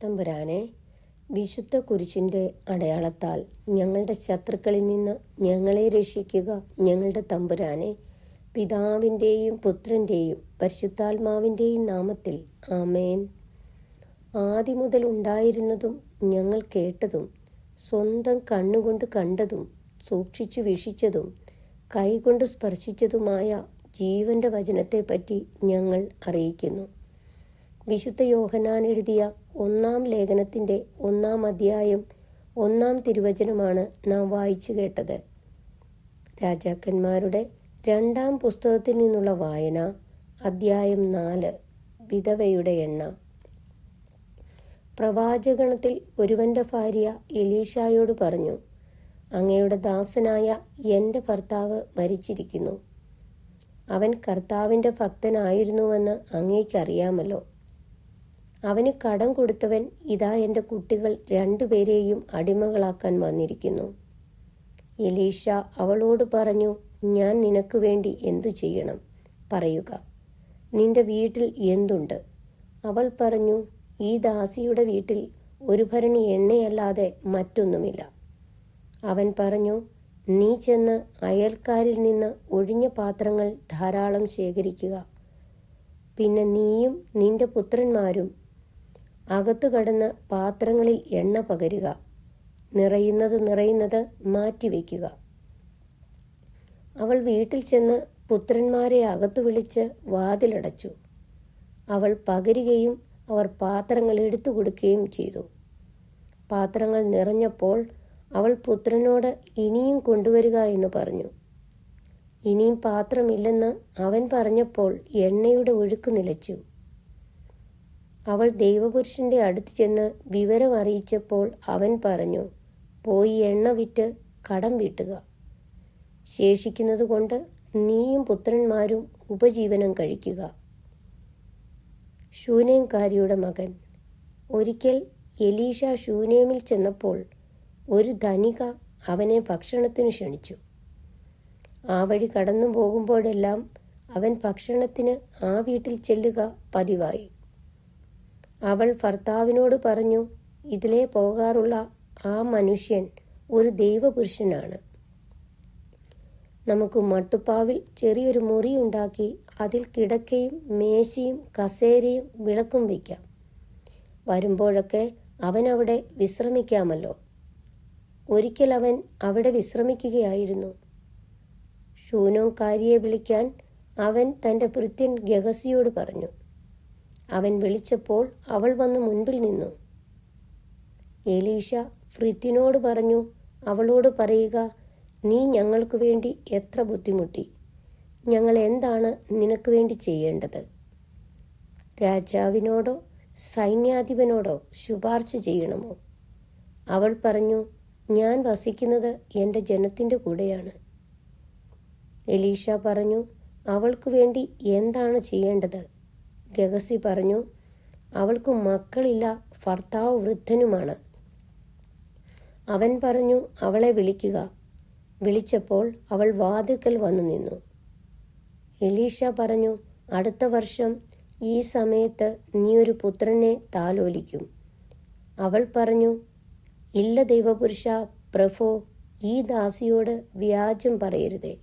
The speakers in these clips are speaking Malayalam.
തമ്പുരാനെ, വിശുദ്ധ കുരിശിൻ്റെ അടയാളത്താൽ ഞങ്ങളുടെ ശത്രുക്കളിൽ നിന്ന് ഞങ്ങളെ രക്ഷിക്കുക. ഞങ്ങളുടെ തമ്പുരാനെ, പിതാവിൻ്റെയും പുത്രൻ്റെയും പരിശുദ്ധാത്മാവിൻ്റെയും നാമത്തിൽ ആമേൻ. ആദ്യം മുതൽ ഉണ്ടായിരുന്നതും ഞങ്ങൾ കേട്ടതും സ്വന്തം കണ്ണുകൊണ്ട് കണ്ടതും സൂക്ഷിച്ചു വീക്ഷിച്ചതും കൈകൊണ്ട് സ്പർശിച്ചതുമായ ജീവൻ്റെ വചനത്തെപ്പറ്റി ഞങ്ങൾ അറിയിക്കുന്നു. വിശുദ്ധ യോഹന്നാൻ എഴുതിയ 1-ാം ലേഖനത്തിൻ്റെ 1-ാം അധ്യായം 1-ാം തിരുവചനമാണ് നാം വായിച്ചു കേട്ടത്. രാജാക്കന്മാരുടെ 2-ാം പുസ്തകത്തിൽ നിന്നുള്ള വായന, അധ്യായം 4. വിധവയുടെ എണ്ണ. പ്രവാചകണത്തിൽ ഒരുവൻ്റെ ഭാര്യ എലീശായോട് പറഞ്ഞു, അങ്ങയുടെ ദാസനായ എൻ്റെ ഭർത്താവ് മരിച്ചിരിക്കുന്നു. അവൻ കർത്താവിൻ്റെ ഭക്തനായിരുന്നുവെന്ന് അങ്ങേക്കറിയാമല്ലോ. അവന് കടം കൊടുത്തവൻ ഇതാ എൻ്റെ കുട്ടികൾ 2 പേരെയും അടിമകളാക്കാൻ വന്നിരിക്കുന്നു. എലീശ അവളോട് പറഞ്ഞു, ഞാൻ നിനക്ക് വേണ്ടി എന്തു ചെയ്യണം? പറയുക, നിന്റെ വീട്ടിൽ എന്തുണ്ട്? അവൾ പറഞ്ഞു, ഈ ദാസിയുടെ വീട്ടിൽ ഒരു ഭരണി എണ്ണയല്ലാതെ മറ്റൊന്നുമില്ല. അവൻ പറഞ്ഞു, നീ ചെന്ന് അയൽക്കാരിൽ നിന്ന് ഒഴിഞ്ഞ പാത്രങ്ങൾ ധാരാളം ശേഖരിക്കുക. പിന്നെ നീയും നിന്റെ പുത്രന്മാരും അകത്തു കടന്ന് പാത്രങ്ങളിൽ എണ്ണ പകരുക. നിറയുന്നത് മാറ്റിവെക്കുക. അവൾ വീട്ടിൽ ചെന്ന് പുത്രന്മാരെ അകത്തു വിളിച്ച് വാതിലടച്ചു. അവൾ പകരുകയും അവർ പാത്രങ്ങൾ എടുത്തു കൊടുക്കുകയും ചെയ്തു. പാത്രങ്ങൾ നിറഞ്ഞപ്പോൾ അവൾ പുത്രനോട് ഇനിയും കൊണ്ടുവരിക എന്ന് പറഞ്ഞു. ഇനിയും പാത്രമില്ലെന്ന് അവൻ പറഞ്ഞപ്പോൾ എണ്ണയുടെ ഒഴുക്ക് നിലച്ചു. അവൾ ദൈവപുരുഷൻ്റെ അടുത്ത് ചെന്ന് വിവരം അറിയിച്ചപ്പോൾ അവൻ പറഞ്ഞു, പോയി എണ്ണ വിറ്റ് കടം വീട്ടുക. ശേഷിക്കുന്നത് കൊണ്ട് നീയും പുത്രന്മാരും ഉപജീവനം കഴിക്കുക. ശൂനേംകാരിയുടെ മകൻ. ഒരിക്കൽ എലീശ ശൂനേമിൽ ചെന്നപ്പോൾ ഒരു ധനിക അവനെ ഭക്ഷണത്തിന് ക്ഷണിച്ചു. ആ വഴി കടന്നു പോകുമ്പോഴെല്ലാം അവൻ ഭക്ഷണത്തിന് ആ വീട്ടിൽ ചെല്ലുക പതിവായി. അവൾ ഭർത്താവിനോട് പറഞ്ഞു, ഇതിലേ പോകാറുള്ള ആ മനുഷ്യൻ ഒരു ദൈവപുരുഷനാണ്. നമുക്ക് മട്ടുപ്പാവിൽ ചെറിയൊരു മുറി ഉണ്ടാക്കി അതിൽ കിടക്കയും മേശയും കസേരയും വിളക്കും വയ്ക്കാം. വരുമ്പോഴൊക്കെ അവൻ അവിടെ വിശ്രമിക്കാമല്ലോ. ഒരിക്കൽ അവൻ അവിടെ വിശ്രമിക്കുകയായിരുന്നു. ശൂനോംകാരിയെ വിളിക്കാൻ അവൻ തൻ്റെ ഭൃത്യൻ ഗഹസിയോട് പറഞ്ഞു. അവൻ വിളിച്ചപ്പോൾ അവൾ വന്ന് മുൻപിൽ നിന്നു. എലീശ ഭൃത്യനോട് പറഞ്ഞു, അവളോട് പറയുക, നീ ഞങ്ങൾക്ക് വേണ്ടി എത്ര ബുദ്ധിമുട്ടി. ഞങ്ങൾ എന്താണ് നിനക്ക് വേണ്ടി ചെയ്യേണ്ടത്? രാജാവിനോടോ സൈന്യാധിപനോടോ ശുപാർശ ചെയ്യണമോ? അവൾ പറഞ്ഞു, ഞാൻ വസിക്കുന്നത് എൻ്റെ ജനത്തിൻ്റെ കൂടെയാണ്. എലീശ പറഞ്ഞു, അവൾക്ക് വേണ്ടി എന്താണ് ചെയ്യേണ്ടത്? ഗഹസി പറഞ്ഞു, അവൾക്ക് മക്കളില്ല, ഭർത്താവ് വൃദ്ധനുമാണ്. അവൻ പറഞ്ഞു, അവളെ വിളിക്കുക. വിളിച്ചപ്പോൾ അവൾ വാതിൽക്കൽ വന്നു നിന്നു. എലീശ പറഞ്ഞു, അടുത്ത വർഷം ഈ സമയത്ത് നീ ഒരു പുത്രനെ താലോലിക്കും. അവൾ പറഞ്ഞു, ഇല്ല ദൈവപുരുഷ പ്രഭോ, ഈ ദാസിയോട് വ്യാജം പറയരുതേ.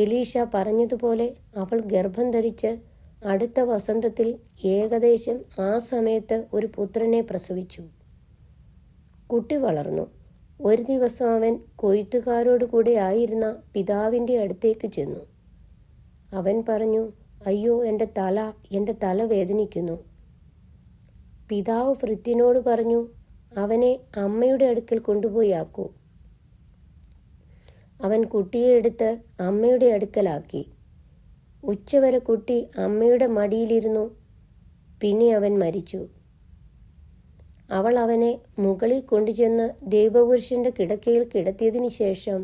എലീശ പറഞ്ഞതുപോലെ അവൾ ഗർഭം ധരിച്ച് അടുത്ത വസന്തത്തിൽ ഏകദേശം ആ സമയത്ത് ഒരു പുത്രനെ പ്രസവിച്ചു. കുട്ടി വളർന്നു. ഒരു ദിവസം അവൻ കൊയ്ത്തുകാരോട് കൂടെ ആയിരുന്ന പിതാവിൻ്റെ അടുത്തേക്ക് ചെന്നു. അവൻ പറഞ്ഞു, അയ്യോ, എൻ്റെ തല വേദനിക്കുന്നു. പിതാവ് ഭൃത്യനോട് പറഞ്ഞു, അവനെ അമ്മയുടെ അടുക്കൽ കൊണ്ടുപോയി ആക്കൂ. അവൻ കുട്ടിയെ എടുത്ത് അമ്മയുടെ അടുക്കലാക്കി. ഉച്ചവരെ കുട്ടി അമ്മയുടെ മടിയിലിരുന്നു. പിന്നെ അവൻ മരിച്ചു. അവൾ അവനെ മുകളിൽ കൊണ്ടുചെന്ന് ദൈവപുരുഷൻ്റെ കിടക്കയിൽ കിടത്തിയതിനു ശേഷം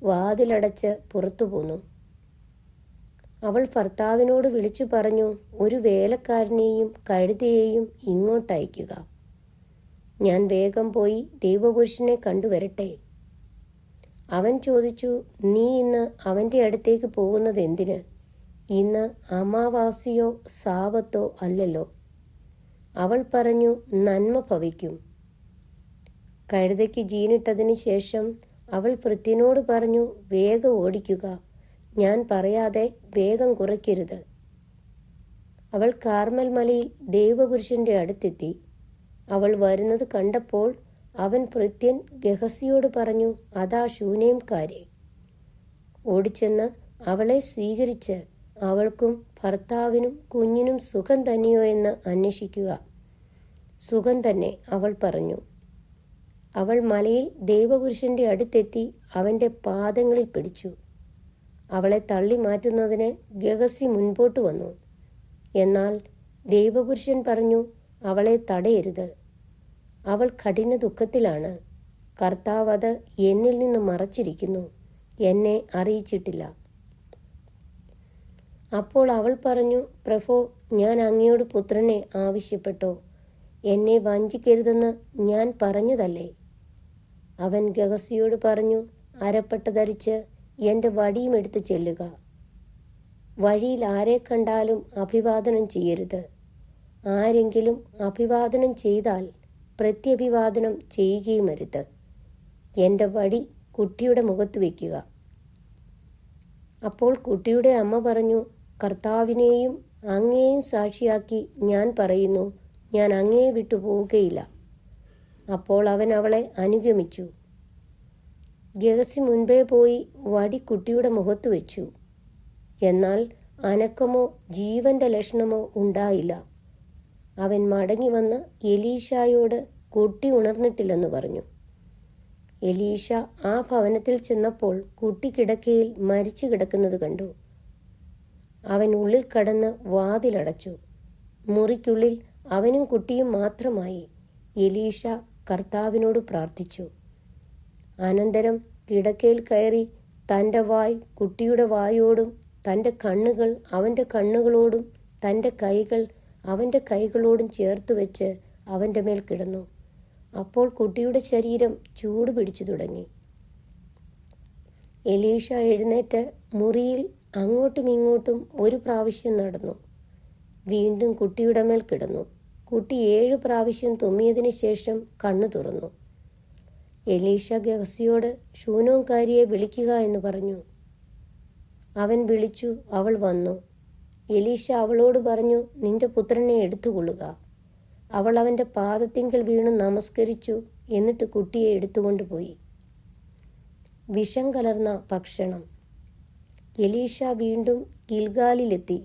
വാതിലടച്ച് പുറത്തു പോന്നു. അവൾ ഭർത്താവിനോട് വിളിച്ചു പറഞ്ഞു, ഒരു വേലക്കാരനെയും കഴുതയെയും ഇങ്ങോട്ടയക്കുക. ഞാൻ വേഗം പോയി ദൈവപുരുഷനെ കണ്ടുവരട്ടെ. അവൻ ചോദിച്ചു, നീ ഇന്ന് അവൻ്റെ അടുത്തേക്ക് പോകുന്നത് എന്തിന്? ഇന്ന് അമാവാസിയോ സാപത്തോ അല്ലല്ലോ. അവൾ പറഞ്ഞു, നന്മ ഭവിക്കും. കഴുതയ്ക്ക് ജീനിട്ടതിന് ശേഷം അവൾ ഭൃത്യനോട് പറഞ്ഞു, വേഗം ഓടിക്കുക, ഞാൻ പറയാതെ വേഗം കുറയ്ക്കരുത്. അവൾ കാർമൽ മലയിൽ ദൈവപുരുഷന്റെ അടുത്തെത്തി. അവൾ വരുന്നത് കണ്ടപ്പോൾ അവൻ ഭൃത്യൻ ഗഹസിയോട് പറഞ്ഞു, അതാ ശൂനേംകാരെ. ഓടിച്ചെന്ന് അവളെ സ്വീകരിച്ച് അവൾക്കും ഭർത്താവിനും കുഞ്ഞിനും സുഖം തന്നെയോ എന്ന് അന്വേഷിക്കുക. സുഖം തന്നെ, അവൾ പറഞ്ഞു. അവൾ മലയിൽ ദൈവപുരുഷന്റെ അടുത്തെത്തി അവൻ്റെ പാദങ്ങളിൽ പിടിച്ചു. അവളെ തള്ളി മാറ്റുന്നതിന് ഗഹസി മുൻപോട്ട് വന്നു. എന്നാൽ ദൈവപുരുഷൻ പറഞ്ഞു, അവളെ തടയരുത്, അവൾ കഠിന ദുഃഖത്തിലാണ്. കർത്താവ് അത് എന്നിൽ നിന്ന് മറച്ചിരിക്കുന്നു, എന്നെ അറിയിച്ചിട്ടില്ല. അപ്പോൾ അവൾ പറഞ്ഞു, പ്രഭോ, ഞാൻ അങ്ങയോട് പുത്രനെ ആവശ്യപ്പെട്ടോ? എന്നെ വഞ്ചിക്കരുതെന്ന് ഞാൻ പറഞ്ഞതല്ലേ? അവൻ ഗഹസിയോട് പറഞ്ഞു, അരപ്പട്ട ധരിച്ച് എൻ്റെ വടിയും എടുത്തു ചെല്ലുക. വഴിയിൽ ആരെ കണ്ടാലും അഭിവാദനം ചെയ്യരുത്. ആരെങ്കിലും അഭിവാദനം ചെയ്താൽ പ്രത്യഭിവാദനം ചെയ്യുകയും അരുത്. എൻ്റെ വടി കുട്ടിയുടെ മുഖത്ത് വയ്ക്കുക. അപ്പോൾ കുട്ടിയുടെ അമ്മ പറഞ്ഞു, കർത്താവിനെയും അങ്ങയെയും സാക്ഷിയാക്കി ഞാൻ പറയുന്നു, ഞാൻ അങ്ങയെ വിട്ടു പോവുകയില്ല. അപ്പോൾ അവൻ അവളെ അനുഗമിച്ചു. ഗഹസി മുൻപേ പോയി വടി കുട്ടിയുടെ മുഖത്ത് വെച്ചു. എന്നാൽ അനക്കമോ ജീവന്റെ ലക്ഷണമോ ഉണ്ടായില്ല. അവൻ മടങ്ങി വന്ന് എലീശായോട് കുട്ടി ഉണർന്നിട്ടില്ലെന്ന് പറഞ്ഞു. എലീശ ആ ഭവനത്തിൽ ചെന്നപ്പോൾ കുട്ടി കിടക്കയിൽ മരിച്ചു കിടക്കുന്നത് കണ്ടു. അവൻ ഉള്ളിൽ കടന്ന് വാതിലടച്ചു. മുറിക്കുള്ളിൽ അവനും കുട്ടിയും മാത്രമായി. എലീശ കർത്താവിനോട് പ്രാർത്ഥിച്ചു. അനന്തരം കിടക്കയിൽ കയറി തൻ്റെ വായ് കുട്ടിയുടെ വായോടും തൻ്റെ കണ്ണുകൾ അവൻ്റെ കണ്ണുകളോടും തൻ്റെ കൈകൾ അവൻ്റെ കൈകളോടും ചേർത്ത് വെച്ച് അവൻ്റെ മേൽ കിടന്നു. അപ്പോൾ കുട്ടിയുടെ ശരീരം ചൂട് പിടിച്ചു തുടങ്ങി. എലീശ എഴുന്നേറ്റ് മുറിയിൽ അങ്ങോട്ടും ഇങ്ങോട്ടും ഒരു പ്രാവശ്യം നടന്നു. വീണ്ടും കുട്ടിയുടെ മേൽ കിടന്നു. കുട്ടി 7 പ്രാവശ്യം തുമ്മിയതിന് ശേഷം കണ്ണു തുറന്നു. എലീശ ഗഹസിയോട് ശൂനോംകാരിയെ വിളിക്കുക എന്ന് പറഞ്ഞു. അവൻ വിളിച്ചു. അവൾ വന്നു. എലീശ അവളോട് പറഞ്ഞു, നിന്റെ പുത്രനെ എടുത്തുകൊള്ളുക. അവൾ അവൻ്റെ പാദത്തിങ്കൽ വീണ് നമസ്കരിച്ചു. എന്നിട്ട് കുട്ടിയെ എടുത്തുകൊണ്ടുപോയി. വിഷം കലർന്ന ഭക്ഷണം. എലീശ വീണ്ടും ഗിൽഗാലിലെത്തി.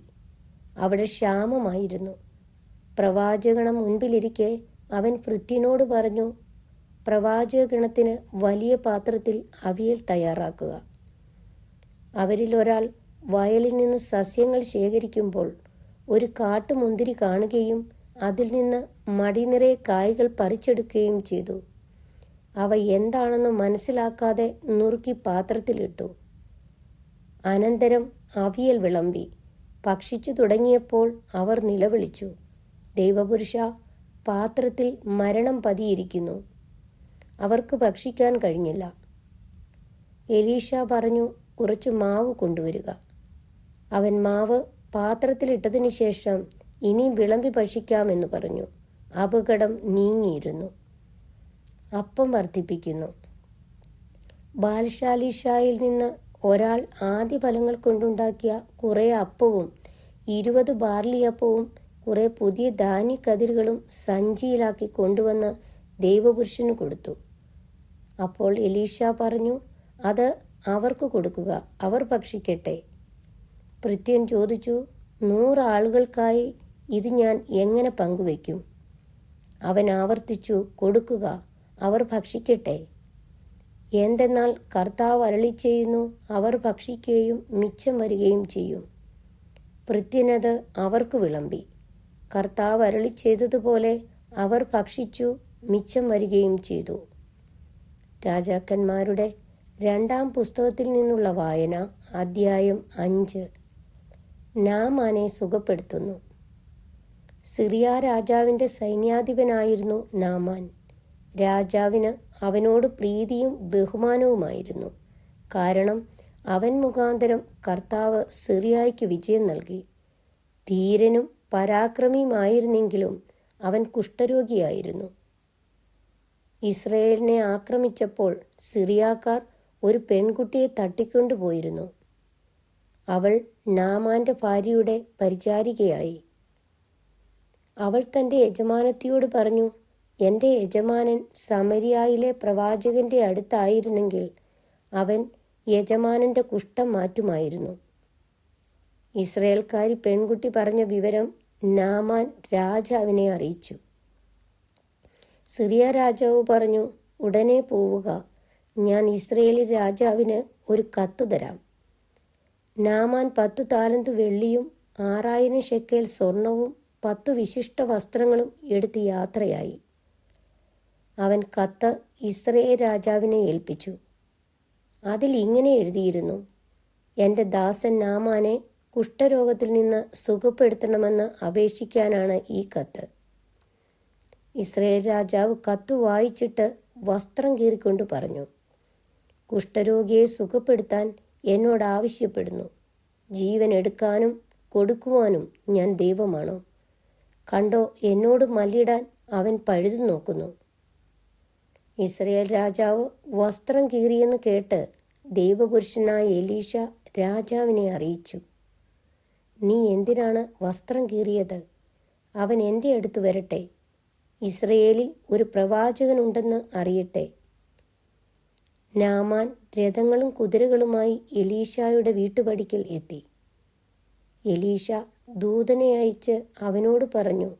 അവിടെ ക്ഷാമമായിരുന്നു. പ്രവാചകണം മുൻപിലിരിക്കെ അവൻ ഭൃത്യനോട് പറഞ്ഞു, പ്രവാചകഗണത്തിന് വലിയ പാത്രത്തിൽ അവിയൽ തയ്യാറാക്കുക. അവരിൽ ഒരാൾ വയലിൽ നിന്ന് സസ്യങ്ങൾ ശേഖരിക്കുമ്പോൾ ഒരു കാട്ടുമുന്തിരി കാണുകയും അതിൽ നിന്ന് മടി നിറയെ കായ്കൾ പറിച്ചെടുക്കുകയും ചെയ്തു. അവ എന്താണെന്ന് മനസ്സിലാക്കാതെ നുറുക്കി പാത്രത്തിലിട്ടു. അനന്തരം അവിയൽ വിളമ്പി. ഭക്ഷിച്ചു തുടങ്ങിയപ്പോൾ അവർ നിലവിളിച്ചു, ദൈവപുരുഷ, പാത്രത്തിൽ മരണം പതിയിരിക്കുന്നു. അവർക്ക് ഭക്ഷിക്കാൻ കഴിഞ്ഞില്ല. എലീശ പറഞ്ഞു, കുറച്ച് മാവ് കൊണ്ടുവരിക. അവൻ മാവ് പാത്രത്തിലിട്ടതിന് ശേഷം ഇനി വിളമ്പി ഭക്ഷിക്കാമെന്ന് പറഞ്ഞു. അപകടം നീങ്ങിയിരുന്നു. അപ്പം വർദ്ധിപ്പിക്കുന്നു. ബാൽശാലിഷായിൽ നിന്ന് ഒരാൾ ആദ്യ ഫലങ്ങൾ കൊണ്ടുണ്ടാക്കിയ കുറേ അപ്പവും 20 ബാർലിയപ്പവും കുറേ പുതിയ ധാന്യക്കതിരുകളും സഞ്ചിയിലാക്കി കൊണ്ടുവന്ന് ദൈവപുരുഷന് കൊടുത്തു. അപ്പോൾ എലീശ പറഞ്ഞു, അത് അവർക്ക് കൊടുക്കുക, അവർ ഭക്ഷിക്കട്ടെ. ഭൃത്യൻ ചോദിച്ചു, 100 ആളുകൾക്കായി ഇത് ഞാൻ എങ്ങനെ പങ്കുവയ്ക്കും? അവൻ ആവർത്തിച്ചു, കൊടുക്കുക, അവർ ഭക്ഷിക്കട്ടെ. എന്തെന്നാൽ കർത്താവ് അരുളിച്ചെയ്യുന്നു, അവർ ഭക്ഷിക്കുകയും മിച്ചം വരികയും ചെയ്യും. ഭൃത്യനത് അവർക്ക് വിളമ്പി. കർത്താവ് അരുളിച്ചെയ്തതുപോലെ അവർ ഭക്ഷിച്ചു, മിച്ചം വരികയും ചെയ്തു. രാജാക്കന്മാരുടെ 2-ാം പുസ്തകത്തിൽ നിന്നുള്ള വായന, അധ്യായം 5. നാമാനെ സുഖപ്പെടുത്തുന്നു. സിറിയ രാജാവിൻ്റെ സൈന്യാധിപനായിരുന്നു നാമാൻ. രാജാവിന് അവനോട് പ്രീതിയും ബഹുമാനവുമായിരുന്നു. കാരണം അവൻ മുഖാന്തരം കർത്താവ് സിറിയായ്ക്ക് വിജയം നൽകി. ധീരനും പരാക്രമിയുമായിരുന്നെങ്കിലും അവൻ കുഷ്ഠരോഗിയായിരുന്നു. ഇസ്രയേലിനെ ആക്രമിച്ചപ്പോൾ സിറിയാക്കാർ ഒരു പെൺകുട്ടിയെ തട്ടിക്കൊണ്ടുപോയിരുന്നു. അവൾ നാമാന്റെ ഭാര്യയുടെ പരിചാരികയായി. അവൾ തൻ്റെ യജമാനത്തിയോട് പറഞ്ഞു, എൻ്റെ യജമാനൻ സമരിയായിലെ പ്രവാചകന്റെ അടുത്തായിരുന്നെങ്കിൽ അവൻ യജമാനന്റെ കുഷ്ഠം മാറ്റുമായിരുന്നു. ഇസ്രയേൽക്കാരി പെൺകുട്ടി പറഞ്ഞ വിവരം നാമാൻ രാജാവിനെ അറിയിച്ചു. സിറിയ രാജാവ് പറഞ്ഞു, ഉടനെ പോവുക, ഞാൻ ഇസ്രയേലി രാജാവിന് ഒരു കത്ത് തരാം. നാമാൻ 10 താലന്ത് വെള്ളിയും 6000 ശെക്കേൽ സ്വർണവും 10 വിശിഷ്ട വസ്ത്രങ്ങളും എടുത്ത് യാത്രയായി. അവൻ കത്ത് ഇസ്രയേൽ രാജാവിനെ ഏൽപ്പിച്ചു. അതിൽ ഇങ്ങനെ എഴുതിയിരുന്നു, എൻ്റെ ദാസൻ നാമാനെ കുഷ്ഠരോഗത്തിൽ നിന്ന് സുഖപ്പെടുത്തണമെന്ന് അപേക്ഷിക്കാനാണ് ഈ കത്ത്. ഇസ്രയേൽ രാജാവ് കത്ത് വായിച്ചിട്ട് വസ്ത്രം കീറിക്കൊണ്ട് പറഞ്ഞു, കുഷ്ഠരോഗിയെ സുഖപ്പെടുത്താൻ എന്നോട് ആവശ്യപ്പെടുന്നു. ജീവൻ എടുക്കാനും കൊടുക്കുവാനും ഞാൻ ദൈവമാണോ? കണ്ടോ, എന്നോട് മല്ലിടാൻ അവൻ പഴുതു നോക്കുന്നു. ഇസ്രയേൽ രാജാവ് വസ്ത്രം കീറിയെന്ന് കേട്ട് ദൈവപുരുഷനായ എലീശ രാജാവിനെ അറിയിച്ചു. നീ എന്തിനാണ് വസ്ത്രം കീറിയത്? അവൻ എൻ്റെ അടുത്ത് വരട്ടെ. ഇസ്രയേലിൽ ഒരു പ്രവാചകനുണ്ടെന്ന് അറിയട്ടെ. നാമാൻ രഥങ്ങളും കുതിരകളുമായി എലീശായുടെ വീട്ടുപടിക്കൽ എത്തി. എലീശ ദൂതനെ അയച്ച് അവനോട് പറഞ്ഞു,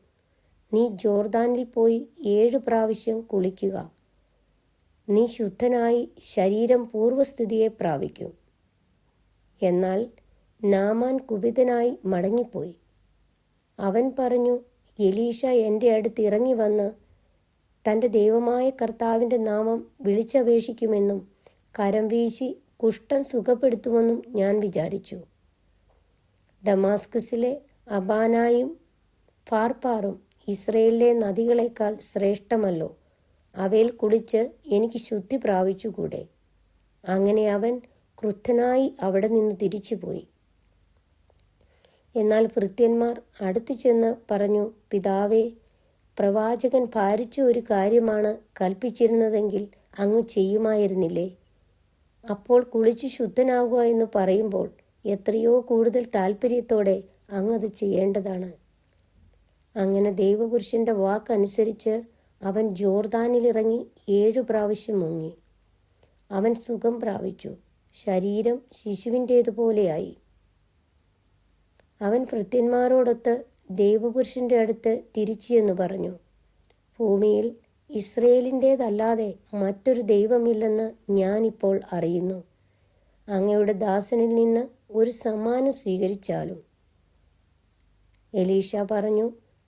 നീ ജോർദാനിൽ പോയി 7 പ്രാവശ്യം കുളിക്കുക. നീ ശുദ്ധനായി ശരീരം പൂർവസ്ഥിതിയെ പ്രാപിക്കും. എന്നാൽ നാമാൻ കുപിതനായി മടങ്ങിപ്പോയി. അവൻ പറഞ്ഞു, എലീശ എൻ്റെ അടുത്ത് ഇറങ്ങി വന്ന് തൻ്റെ ദൈവമായ കർത്താവിൻ്റെ നാമം വിളിച്ചപേക്ഷിക്കുമെന്നും കരം വീശി കുഷ്ഠം സുഖപ്പെടുത്തുമെന്നും ഞാൻ വിചാരിച്ചു. ഡമാസ്കസിലെ അബാനായും ഫാർപ്പാറും ഇസ്രയേലിലെ നദികളേക്കാൾ ശ്രേഷ്ഠമല്ലോ. അവയിൽ കുളിച്ച് എനിക്ക് ശുദ്ധി പ്രാപിച്ചുകൂടെ? അങ്ങനെ അവൻ ക്രുദ്ധനായി അവിടെ നിന്ന് തിരിച്ചുപോയി. എന്നാൽ ഭൃത്യന്മാർ അടുത്തു ചെന്ന് പറഞ്ഞു, പിതാവേ, പ്രവാചകൻ ഭാരിച്ച ഒരു കാര്യമാണ് കൽപ്പിച്ചിരുന്നതെങ്കിൽ അങ്ങ് ചെയ്യുമായിരുന്നില്ലേ? അപ്പോൾ കുളിച്ചു ശുദ്ധനാകുക എന്ന് പറയുമ്പോൾ എത്രയോ കൂടുതൽ താല്പര്യത്തോടെ അങ്ങത് ചെയ്യേണ്ടതാണ്. അങ്ങനെ ദൈവപുരുഷന്റെ വാക്കനുസരിച്ച് അവൻ ജോർദാനിലിറങ്ങി 7 പ്രാവശ്യം മുങ്ങി. അവൻ സുഖം പ്രാപിച്ചു, ശരീരം ശിശുവിൻ്റേതുപോലെയായി. അവൻ ഭൃത്യന്മാരോടൊത്ത് ദൈവപുരുഷന്റെ അടുത്ത് തിരിച്ചു എന്ന് പറഞ്ഞു, ഭൂമിയിൽ ഇസ്രയേലിൻ്റേതല്ലാതെ മറ്റൊരു ദൈവമില്ലെന്ന് ഞാനിപ്പോൾ അറിയുന്നു. അങ്ങയുടെ ദാസനിൽ നിന്ന് ഒരു സമ്മാനം സ്വീകരിച്ചാലും. എലീശ പറഞ്ഞു,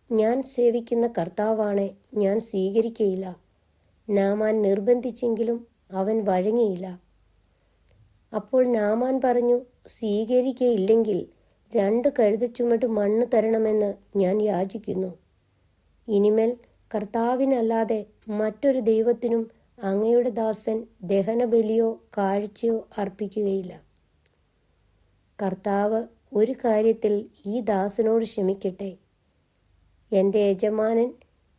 ഞാൻ സേവിക്കുന്ന കർത്താവാണെ, ഞാൻ സ്വീകരിക്കയില്ല. നാമാൻ നിർബന്ധിച്ചെങ്കിലും അവൻ വഴങ്ങിയില്ല. അപ്പോൾ നാമാൻ പറഞ്ഞു, സ്വീകരിക്കയില്ലെങ്കിൽ 2 കഴുതച്ചുമട്ട് മണ്ണ് തരണമെന്ന് ഞാൻ യാചിക്കുന്നു. ഇനിമേൽ കർത്താവിനല്ലാതെ മറ്റൊരു ദൈവത്തിനും അങ്ങയുടെ ദാസൻ ദഹനബലിയോ കാഴ്ചയോ അർപ്പിക്കുകയില്ല. കർത്താവ് ഒരു കാര്യത്തിൽ ഈ ദാസനോട് ക്ഷമിക്കട്ടെ. എൻ്റെ യജമാനൻ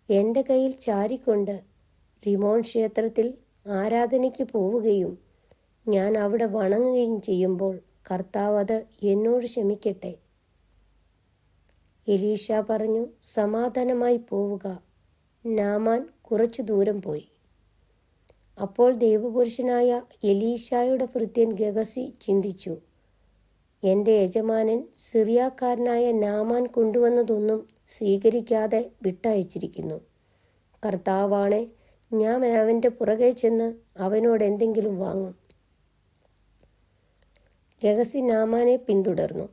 എൻ്റെ കയ്യിൽ ചാരിക്കൊണ്ട് റിമോൻ ക്ഷേത്രത്തിൽ ആരാധനയ്ക്ക് പോവുകയും ഞാൻ അവിടെ വണങ്ങുകയും ചെയ്യുമ്പോൾ കർത്താവ് അത് എന്നോട് ക്ഷമിക്കട്ടെ. എലീശ പറഞ്ഞു, സമാധാനമായി പോവുക. നാമാൻ കുറച്ചു ദൂരം പോയി. അപ്പോൾ ദൈവപുരുഷനായ എലീശായുടെ ഭൃത്യൻ ഗഹസി ചിന്തിച്ചു, എൻ്റെ യജമാനൻ സിറിയാക്കാരനായ നാമാൻ കൊണ്ടുവന്നതൊന്നും സ്വീകരിക്കാതെ വിട്ടയച്ചിരിക്കുന്നു. കർത്താവാണെ, ഞാൻ അവൻ്റെ പുറകെ ചെന്ന് അവനോട് എന്തെങ്കിലും വാങ്ങും. ഗഹസി നാമാനെ പിന്തുടർന്നു.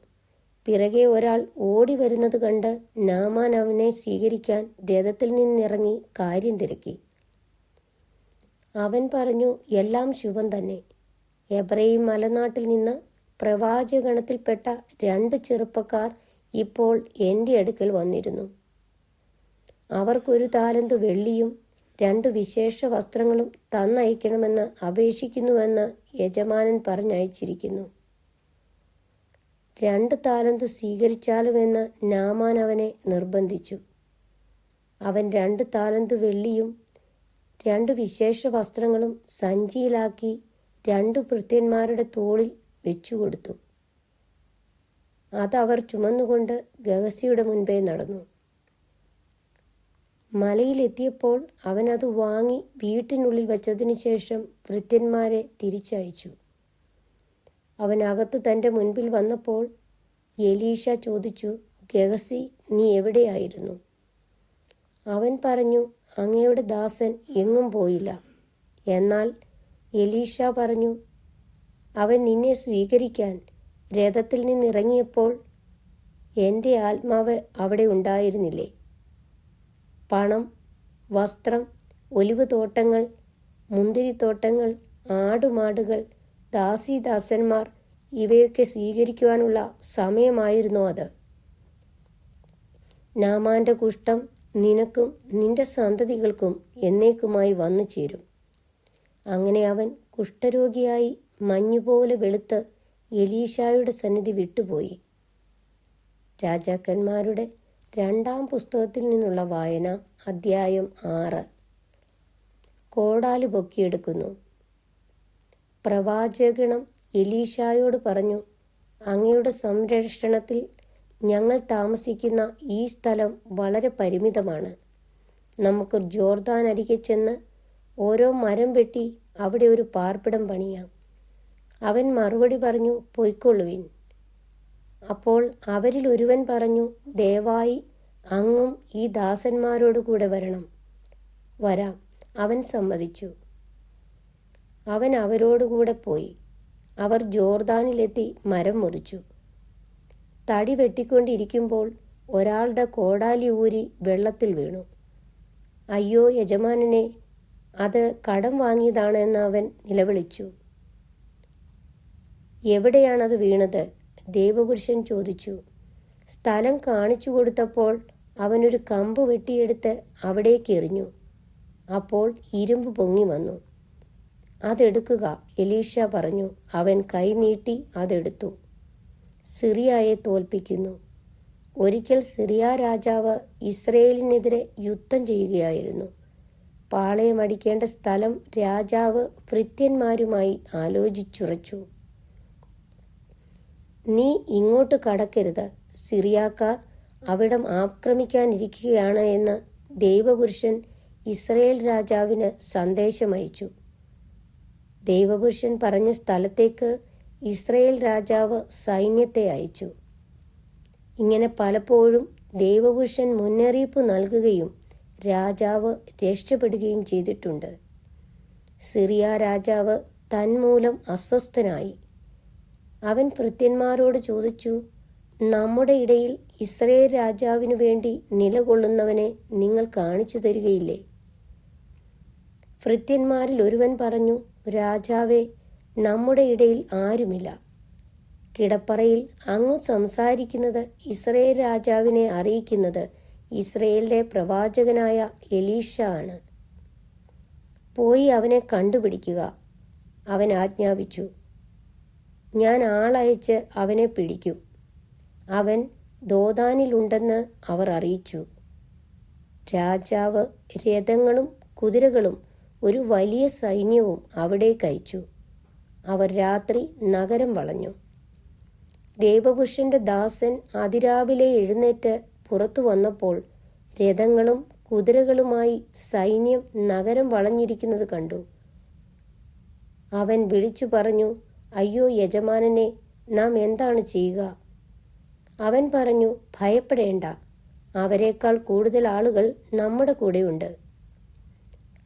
പിറകെ ഒരാൾ ഓടി വരുന്നത് കണ്ട് നാമാൻ അവനെ സ്വീകരിക്കാൻ രഥത്തിൽ നിന്നിറങ്ങി കാര്യം തിരക്കി. അവൻ പറഞ്ഞു, എല്ലാം ശുഭം തന്നെ. എബ്രയീം മലനാട്ടിൽ നിന്ന് പ്രവാചകഗണത്തിൽപ്പെട്ട 2 ചെറുപ്പക്കാർ ഇപ്പോൾ എൻ്റെ അടുക്കൽ വന്നിരുന്നു. അവർക്കൊരു താലന്ത് വെള്ളിയും 2 വിശേഷ വസ്ത്രങ്ങളും തന്നയക്കണമെന്ന് അപേക്ഷിക്കുന്നുവെന്ന് യജമാനൻ പറഞ്ഞയച്ചിരിക്കുന്നു. 2 താലന്ത് സ്വീകരിച്ചാലുമെന്ന് നാമാൻ അവനെ നിർബന്ധിച്ചു. അവൻ 2 താലന്ത് വെള്ളിയും 2 വിശേഷ വസ്ത്രങ്ങളും സഞ്ചിയിലാക്കി 2 ഭൃത്യന്മാരുടെ തോളിൽ വെച്ചുകൊടുത്തു. അതവർ ചുമന്നുകൊണ്ട് ഗഹസിയുടെ മുൻപേ നടന്നു. മലയിലെത്തിയപ്പോൾ അവൻ അത് വാങ്ങി വീട്ടിനുള്ളിൽ വച്ചതിനു ശേഷം ഭൃത്യന്മാരെ തിരിച്ചയച്ചു. അവൻ അകത്ത് തൻ്റെ മുൻപിൽ വന്നപ്പോൾ എലീശ ചോദിച്ചു, ഗഹസി, നീ എവിടെയായിരുന്നു? അവൻ പറഞ്ഞു, അങ്ങയുടെ ദാസൻ എങ്ങും പോയില്ല. എന്നാൽ എലീശ പറഞ്ഞു, അവൻ നിന്നെ സ്വീകരിക്കാൻ രഥത്തിൽ നിന്നിറങ്ങിയപ്പോൾ എൻ്റെ ആത്മാവ് അവിടെ ഉണ്ടായിരുന്നില്ലേ? പണം, വസ്ത്രം, ഒലിവ് തോട്ടങ്ങൾ, മുന്തിരിത്തോട്ടങ്ങൾ, ആടുമാടുകൾ, ദാസീദാസന്മാർ ഇവയൊക്കെ സ്വീകരിക്കുവാനുള്ള സമയമായിരുന്നു അത്. നാമാൻ്റെ കുഷ്ഠം നിനക്കും നിന്റെ സന്തതികൾക്കും എന്നേക്കുമായി വന്നു ചേരും. അങ്ങനെ അവൻ കുഷ്ഠരോഗിയായി മഞ്ഞുപോലെ വെളുത്ത് എലീശായുടെ സന്നിധി വിട്ടുപോയി. രാജാക്കന്മാരുടെ 2-ാം പുസ്തകത്തിൽ നിന്നുള്ള വായന, അധ്യായം 6. കോടാലി പൊക്കിയെടുക്കുന്നു. പ്രവാചകഗണം എലീശായോട് പറഞ്ഞു, അങ്ങയുടെ സംരക്ഷണത്തിൽ ഞങ്ങൾ താമസിക്കുന്ന ഈ സ്ഥലം വളരെ പരിമിതമാണ്. നമുക്ക് ജോർദാൻ അരികെ ചെന്ന് ഓരോ മരം വെട്ടി അവിടെ ഒരു പാർപ്പിടം പണിയാം. അവൻ മറുപടി പറഞ്ഞു, പൊയ്ക്കൊള്ളുവിൻ. അപ്പോൾ അവരിൽ ഒരുവൻ പറഞ്ഞു, ദയവായി അങ്ങും ഈ ദാസന്മാരോട് കൂടെ വരണം. വരാം. അവൻ സമ്മതിച്ചു. അവൻ അവരോടുകൂടെ പോയി. അവർ ജോർദാനിലെത്തി മരം മുറിച്ചു. തടി വെട്ടിക്കൊണ്ടിരിക്കുമ്പോൾ ഒരാളുടെ കോടാലി ഊരി വെള്ളത്തിൽ വീണു. അയ്യോ യജമാനനെ, അത് കടം വാങ്ങിയതാണ് എന്ന് അവൻ നിലവിളിച്ചു. എവിടെയാണത് വീണത്? ദേവപുരുഷൻ ചോദിച്ചു. സ്ഥലം കാണിച്ചു കൊടുത്തപ്പോൾ അവനൊരു കമ്പ് വെട്ടിയെടുത്ത് അവിടേക്ക് എറിഞ്ഞു. അപ്പോൾ ഇരുമ്പ് പൊങ്ങി വന്നു. അതെടുക്കുക, എലീശ പറഞ്ഞു. അവൻ കൈ നീട്ടി അതെടുത്തു. സിറിയയെ തോൽപ്പിക്കുന്നു. ഒരിക്കൽ സിറിയ രാജാവ് ഇസ്രയേലിനെതിരെ യുദ്ധം ചെയ്യുകയായിരുന്നു. പാളയമടിക്കേണ്ട സ്ഥലം രാജാവ് ഭൃത്യന്മാരുമായി ആലോചിച്ചുറച്ചു. നീ ഇങ്ങോട്ട് കടക്കരുത്, സിറിയാക്കാർ അവിടം ആക്രമിക്കാനിരിക്കുകയാണ് എന്ന് ദൈവപുരുഷൻ ഇസ്രയേൽ രാജാവിന് സന്ദേശമയച്ചു. ദൈവപുരുഷൻ പറഞ്ഞ സ്ഥലത്തേക്ക് ഇസ്രയേൽ രാജാവ് സൈന്യത്തെ അയച്ചു. ഇങ്ങനെ പലപ്പോഴും ദൈവപുരുഷൻ മുന്നറിയിപ്പ് നൽകുകയും രാജാവ് രക്ഷപ്പെടുകയും ചെയ്തിട്ടുണ്ട്. സിറിയ രാജാവ് തന്മൂലം അസ്വസ്ഥനായി. അവൻ ഭൃത്യന്മാരോട് ചോദിച്ചു, നമ്മുടെ ഇടയിൽ ഇസ്രയേൽ രാജാവിനു വേണ്ടി നിലകൊള്ളുന്നവനെ നിങ്ങൾ കാണിച്ചു തരികയില്ലേ? ഭൃത്യന്മാരിൽ ഒരുവൻ പറഞ്ഞു, രാജാവേ, നമ്മുടെ ഇടയിൽ ആരുമില്ല. കിടപ്പറയിൽ അങ്ങ് സംസാരിക്കുന്നത് ഇസ്രയേൽ രാജാവിനെ അറിയിക്കുന്നത് ഇസ്രയേലിലെ പ്രവാചകനായ എലീശ ആണ്. പോയി അവനെ കണ്ടുപിടിക്കുക. അവൻ ആജ്ഞാപിച്ചു. ഞാൻ ആളയച്ച് അവനെ പിടിക്കും. അവൻ ദോതാനിലുണ്ടെന്ന് അവർ അറിയിച്ചു. രാജാവ് രഥങ്ങളും കുതിരകളും ഒരു വലിയ സൈന്യവും അവിടേക്ക് അയച്ചു. അവർ രാത്രി നഗരം വളഞ്ഞു. ദേവപുരുഷന്റെ ദാസൻ അതിരാവിലെ എഴുന്നേറ്റ് പുറത്തു വന്നപ്പോൾ രഥങ്ങളും കുതിരകളുമായി സൈന്യം നഗരം വളഞ്ഞിരിക്കുന്നത് കണ്ടു. അവൻ വിളിച്ചു പറഞ്ഞു, അയ്യോ യജമാനനെ, നാം എന്താണ് ചെയ്യുക? അവൻ പറഞ്ഞു, ഭയപ്പെടേണ്ട, അവരെക്കാൾ കൂടുതൽ ആളുകൾ നമ്മുടെ കൂടെയുണ്ട്.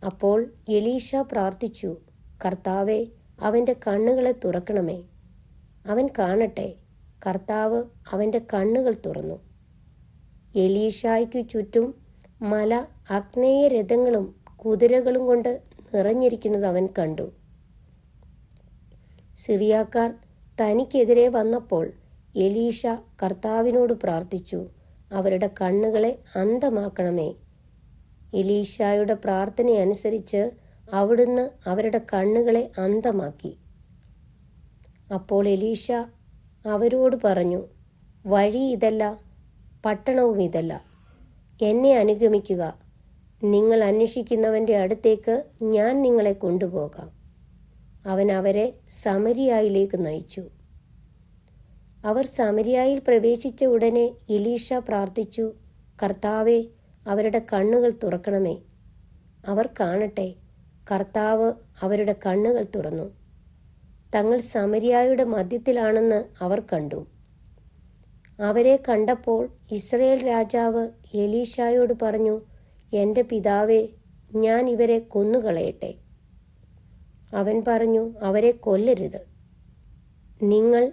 അപ്പോൾ എലീശ പ്രാർത്ഥിച്ചു, കർത്താവേ, അവൻ്റെ കണ്ണുകളെ തുറക്കണമേ. അവൻ കാണട്ടെ. കർത്താവ് അവൻ്റെ കണ്ണുകൾ തുറന്നു. എലീശായ്ക്കു ചുറ്റും മല ആഗ്നേയ രഥങ്ങളും കുതിരകളും കൊണ്ട് നിറഞ്ഞിരിക്കുന്നത് അവൻ കണ്ടു. സിറിയാക്കാർ തനിക്കെതിരെ വന്നപ്പോൾ എലീശ കർത്താവിനോട് പ്രാർത്ഥിച്ചു, അവരുടെ കണ്ണുകളെ അന്ധമാക്കണമേ. എലീശായുടെ പ്രാർത്ഥനയനുസരിച്ച് അവിടുന്ന് അവരുടെ കണ്ണുകളെ അന്ധമാക്കി. അപ്പോൾ എലീശ അവരോട് പറഞ്ഞു, വഴി ഇതല്ല, പട്ടണവും ഇതല്ല. എന്നെ അനുഗമിക്കുക, നിങ്ങൾ അന്വേഷിക്കുന്നവൻ്റെ അടുത്തേക്ക് ഞാൻ നിങ്ങളെ കൊണ്ടുപോകാം. അവൻ അവരെ സമരിയായിലേക്ക് നയിച്ചു. അവർ സമരിയായിൽ പ്രവേശിച്ച ഉടനെ എലീഷ പ്രാർത്ഥിച്ചു, കർത്താവേ, അവരുടെ കണ്ണുകൾ തുറക്കണമേ. അവർ കാണട്ടെ. കർത്താവ് അവരുടെ കണ്ണുകൾ തുറന്നു. തങ്ങൾ സമരിയായുടെ മധ്യത്തിലാണെന്ന് അവർ കണ്ടു. അവരെ കണ്ടപ്പോൾ ഇസ്രായേൽ രാജാവ് എലീഷായോട് പറഞ്ഞു, എൻ്റെ പിതാവേ, ഞാൻ ഇവരെ കൊന്നുകളയട്ടെ. അവൻ പറഞ്ഞു, അവരെ കൊല്ലരുത്. നിങ്ങൾ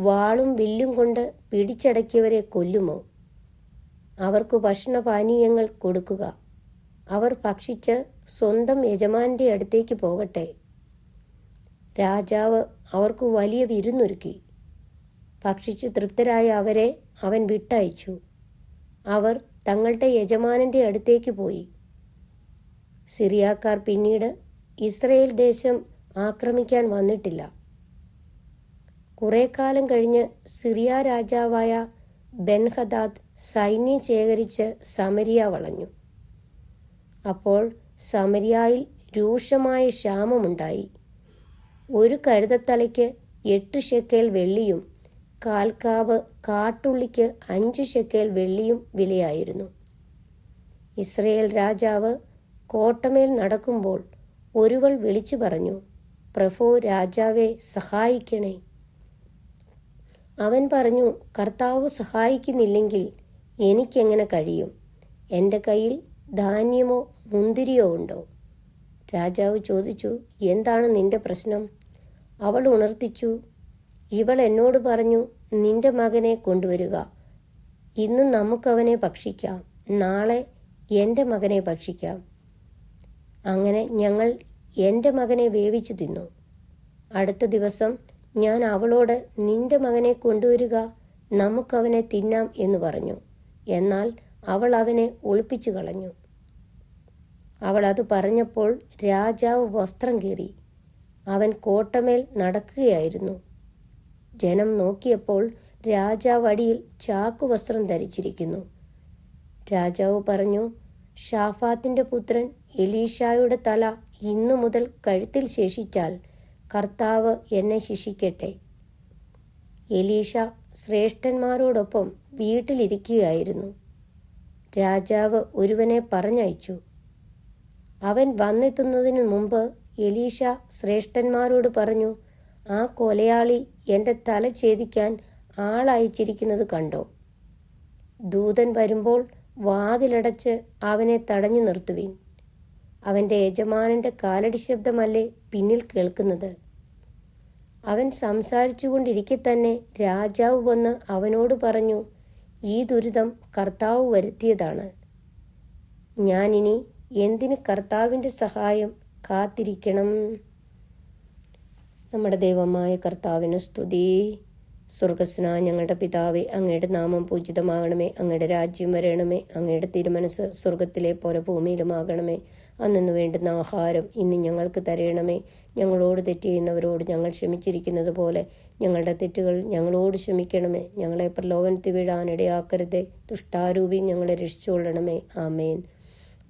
വാളും വില്ലും കൊണ്ട് പിടിച്ചടക്കിയവരെ കൊല്ലുമോ? അവർക്ക് ഭക്ഷണപാനീയങ്ങൾ കൊടുക്കുക. അവർ ഭക്ഷിച്ച് സ്വന്തം യജമാനൻ്റെ അടുത്തേക്ക് പോകട്ടെ. രാജാവ് അവർക്ക് വലിയ വിരുന്നൊരുക്കി. ഭക്ഷിച്ച് തൃപ്തരായ അവരെ അവൻ വിട്ടയച്ചു. അവർ തങ്ങളുടെ യജമാനൻ്റെ അടുത്തേക്ക് പോയി. സിറിയാക്കാർ പിന്നീട് ഇസ്രയേൽ ദേശം ആക്രമിക്കാൻ വന്നിട്ടില്ല. കുറേ കാലം കഴിഞ്ഞ് സിറിയ രാജാവായ ബെൻഹദാദ് സൈന്യം ശേഖരിച്ച് സമരിയ വളഞ്ഞു. അപ്പോൾ സമരിയായിൽ രൂക്ഷമായ ക്ഷാമമുണ്ടായി. ഒരു കഴുതത്തലയ്ക്ക് 8 ശെക്കേൽ വെള്ളിയും 1/4 കാവ് കാട്ടുള്ളിക്ക് 5 ശെക്കേൽ വെള്ളിയും വിലയായിരുന്നു. ഇസ്രയേൽ രാജാവ് കോട്ടമേൽ നടക്കുമ്പോൾ ഒരുവൾ വിളിച്ചു പറഞ്ഞു, പ്രഭോ രാജാവെ, സഹായിക്കണേ. അവൻ പറഞ്ഞു, കർത്താവ് സഹായിക്കുന്നില്ലെങ്കിൽ എനിക്കെങ്ങനെ കഴിയും? എൻ്റെ കയ്യിൽ ധാന്യമോ മുന്തിരിയോ ഉണ്ടോ? രാജാവ് ചോദിച്ചു, എന്താണ് നിന്റെ പ്രശ്നം? അവൾ ഉണർത്തിച്ചു, ഇവൾ എന്നോട് പറഞ്ഞു, നിന്റെ മകനെ കൊണ്ടുവരിക. ഇന്ന് നമുക്കവനെ ഭക്ഷിക്കാം, നാളെ എൻ്റെ മകനെ ഭക്ഷിക്കാം. അങ്ങനെ ഞങ്ങൾ എൻ്റെ മകനെ വേവിച്ചു തിന്നു. അടുത്ത ദിവസം ഞാൻ അവളോട്, നിന്റെ മകനെ കൊണ്ടുവരിക, നമുക്കവനെ തിന്നാം എന്ന് പറഞ്ഞു. എന്നാൽ അവൾ അവനെ ഒളിപ്പിച്ചു കളഞ്ഞു. അവൾ അത് പറഞ്ഞപ്പോൾ രാജാവ് വസ്ത്രം കീറി. അവൻ കോട്ടമേൽ നടക്കുകയായിരുന്നു. ജനം നോക്കിയപ്പോൾ രാജാവ് അടിയിൽ ചാക്കുവസ്ത്രം ധരിച്ചിരിക്കുന്നു. രാജാവ് പറഞ്ഞു, ഷാഫാത്തിൻ്റെ പുത്രൻ എലീഷായുടെ തല ഇന്നു മുതൽ കഴുത്തിൽ ശേഷിച്ചാൽ കർത്താവ് എന്നെ ശിക്ഷിക്കട്ടെ. എലീഷ ശ്രേഷ്ഠന്മാരോടൊപ്പം വീട്ടിലിരിക്കുകയായിരുന്നു. രാജാവ് ഒരുവനെ പറഞ്ഞയച്ചു. അവൻ വന്നെത്തുന്നതിന് മുമ്പ് എലീഷ ശ്രേഷ്ഠന്മാരോട് പറഞ്ഞു, ആ കൊലയാളി എൻ്റെ തല ഛേദിക്കാൻ ആളയച്ചിരിക്കുന്നത് കണ്ടോ? ദൂതൻ വരുമ്പോൾ വാതിലടച്ച് അവനെ തടഞ്ഞു നിർത്തുവിൻ. അവൻ്റെ യജമാനൻ്റെ കാലടി ശബ്ദമല്ലേ പിന്നിൽ കേൾക്കുന്നത്? അവൻ സംസാരിച്ചു കൊണ്ടിരിക്കെ തന്നെ രാജാവ് വന്ന് അവനോട് പറഞ്ഞു, ഈ ദുരിതം കർത്താവ് വരുത്തിയതാണ്. ഞാനിനി എന്തിന് കർത്താവിൻ്റെ സഹായം കാത്തിരിക്കണം? നമ്മുടെ ദൈവമായ കർത്താവിന് സ്തുതി. സ്വർഗസ്നായ ഞങ്ങളുടെ പിതാവേ, അങ്ങയുടെ നാമം പൂജിതമാകണമേ. അങ്ങയുടെ രാജ്യം വരണമേ. അങ്ങയുടെ തിരുമനസ് സ്വർഗത്തിലെ പോലെ ഭൂമിയിലുമാകണമേ. അന്നു വേണ്ടുന്ന ആഹാരം ഇന്ന് ഞങ്ങൾക്ക് തരണമേ. ഞങ്ങളോട് തെറ്റ് ചെയ്യുന്നവരോട് ഞങ്ങൾ ക്ഷമിച്ചിരിക്കുന്നത് പോലെ ഞങ്ങളുടെ തെറ്റുകൾ ഞങ്ങളോട് ക്ഷമിക്കണമേ. ഞങ്ങളെ പ്രലോഭനത്തിൽ വീഴാനിടയാക്കരുതേ. ദുഷ്ടാരൂപി ഞങ്ങളെ രക്ഷിച്ചുകൊള്ളണമേ. ആമേൻ.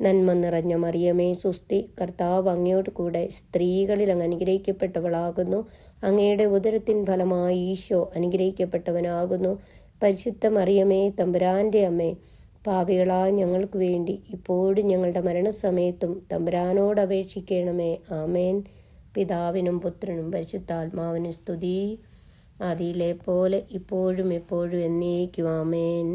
നന്മ നിറഞ്ഞ മറിയമേ സുസ്തി, കർത്താവ് അങ്ങയോട് കൂടെ സ്ത്രീകളിൽ അങ്ങ് അനുഗ്രഹിക്കപ്പെട്ടവളാകുന്നു. അങ്ങയുടെ ഉദരത്തിൻ ഫലമായി ഈശോ അനുഗ്രഹിക്കപ്പെട്ടവനാകുന്നു. പരിശുദ്ധ മറിയമേ, തമ്പുരാൻ്റെ അമ്മേ, പാപികളായ ഞങ്ങൾക്ക് വേണ്ടി ഇപ്പോഴും ഞങ്ങളുടെ മരണസമയത്തും തമ്പുരാനോട് അപേക്ഷിക്കണമേ. ആമേൻ. പിതാവിനും പുത്രനും പരിശുദ്ധാത്മാവിനും സ്തുതി, ആദിയിലെ പോലെ ഇപ്പോഴും എപ്പോഴും എന്നേക്കും. ആമേൻ.